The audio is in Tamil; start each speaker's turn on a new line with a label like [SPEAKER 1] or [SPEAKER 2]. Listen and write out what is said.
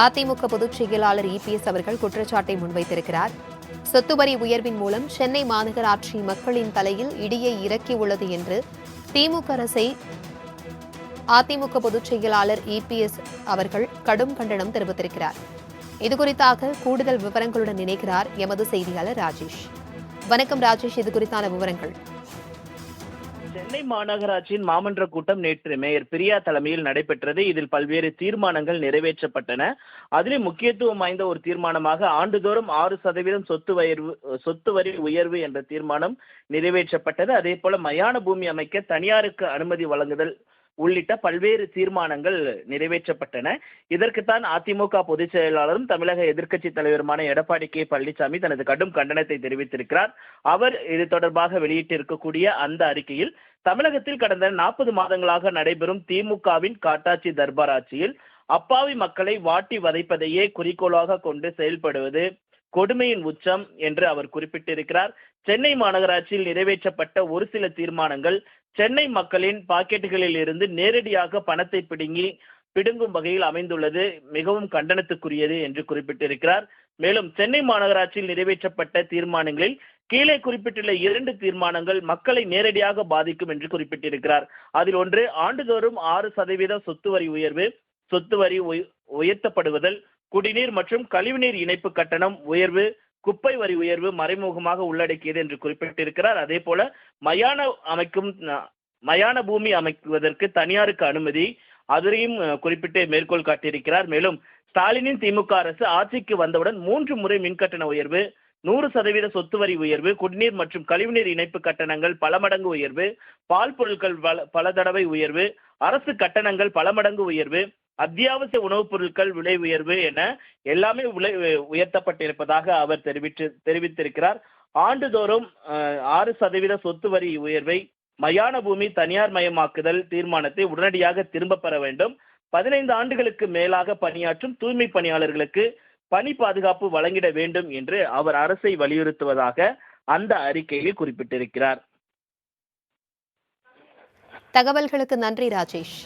[SPEAKER 1] அதிமுக பொதுச் செயலாளர் இபிஎஸ் அவர்கள் குற்றச்சாட்டை முன்வைத்திருக்கிறார். சொத்து வரி உயர்வின் மூலம் சென்னை மாநகராட்சி மக்களின் தலையில் இடியை இறக்கியுள்ளது என்று திமுக அரசை அதிமுக பொதுச் செயலாளர் இபிஎஸ் அவர்கள் கடும் கண்டனம் தெரிவித்திருக்கிறார். இதுகுறித்தாக கூடுதல் விவரங்களுடன் இணைக்கிறார் எமது செய்தியாளர் ராஜேஷ். வணக்கம் ராஜேஷ், இது குறித்தான விவரங்கள்.
[SPEAKER 2] சென்னை மாநகராட்சியின் மாமன்ற கூட்டம் நேற்று மேயர் பிரியா தலைமையில் நடைபெற்றது. இதில் பல்வேறு தீர்மானங்கள் நிறைவேற்றப்பட்டன. அதிலும் முக்கியத்துவம் வாய்ந்த ஒரு தீர்மானமாக ஆண்டுதோறும் 6% சொத்து வரி உயர்வு என்ற தீர்மானம் நிறைவேற்றப்பட்டது. அதே போல மயான பூமி அமைக்க தனியாருக்கு அனுமதி வழங்குதல் உள்ளிட்ட பல்வேறு தீர்மானங்கள் நிறைவேற்றப்பட்டன. இதற்குத்தான் அதிமுக பொதுச் செயலாளரும் தமிழக எதிர்க்கட்சி தலைவருமான எடப்பாடி கே பழனிசாமி தனது கடும் கண்டனத்தை தெரிவித்திருக்கிறார். அவர் இது தொடர்பாக வெளியிட்டிருக்கக்கூடிய அந்த அறிக்கையில், தமிழகத்தில் கடந்த 40 மாதங்களாக நடைபெறும் திமுகவின் காட்டாட்சி தர்பார் ஆட்சியில் அப்பாவி மக்களை வாட்டி வதைப்பதையே குறிக்கோளாக கொண்டு செயல்படுவது கொடுமையின் உச்சம் என்று அவர் குறிப்பிட்டிருக்கிறார். சென்னை மாநகராட்சியில் நிறைவேற்றப்பட்ட ஒரு சில தீர்மானங்கள் சென்னை மக்களின் பாக்கெட்டுகளில் இருந்து நேரடியாக பணத்தை பிடுங்கும் வகையில் அமைந்துள்ளது மிகவும் கண்டனத்துக்குரியது என்று குறிப்பிட்டிருக்கிறார். மேலும் சென்னை மாநகராட்சியில் நிறைவேற்றப்பட்ட தீர்மானங்களில் கீழே குறிப்பிட்டுள்ள 2 தீர்மானங்கள் மக்களை நேரடியாக பாதிக்கும் என்று குறிப்பிட்டிருக்கிறார். அதில் ஒன்று, ஆண்டுதோறும் 6% சொத்து வரி உயர்த்தப்படுவதல், குடிநீர் மற்றும் கழிவுநீர் இணைப்பு கட்டணம் உயர்வு, குப்பை வரி உயர்வு மறைமுகமாக உள்ளடக்கியது என்று குறிப்பிட்டிருக்கிறார். அதே போல மயான பூமி அமைக்குவதற்கு தனியாருக்கு அனுமதி, அதையும் குறிப்பிட்டு மேற்கோள் காட்டியிருக்கிறார். மேலும் ஸ்டாலினின் திமுக அரசு ஆட்சிக்கு வந்தவுடன் 3 முறை மின்கட்டண உயர்வு, 100% சொத்து வரி உயர்வு, குடிநீர் மற்றும் கழிவுநீர் இணைப்பு கட்டணங்கள் பல மடங்கு உயர்வு, பால் பொருட்கள் பல தடவை உயர்வு, அரசு கட்டணங்கள் பல மடங்கு உயர்வு, அத்தியாவசிய உணவுப் பொருட்கள் விலை உயர்வு என எல்லாமே உயர்த்தப்பட்டிருப்பதாக அவர் தெரிவித்திருக்கிறார். ஆண்டுதோறும் 6% சொத்து வரி உயர்வை, மயான பூமி தனியார் மயமாக்குதல் தீர்மானத்தை உடனடியாக திரும்ப பெற வேண்டும். 15 ஆண்டுகளுக்கு மேலாக பணியாற்றும் தூய்மை பணியாளர்களுக்கு பணி பாதுகாப்பு வழங்கிட வேண்டும் என்று அவர் அரசை வலியுறுத்துவதாக அந்த அறிக்கையில் குறிப்பிட்டிருக்கிறார்.
[SPEAKER 1] தகவல்களுக்கு நன்றி ராஜேஷ்.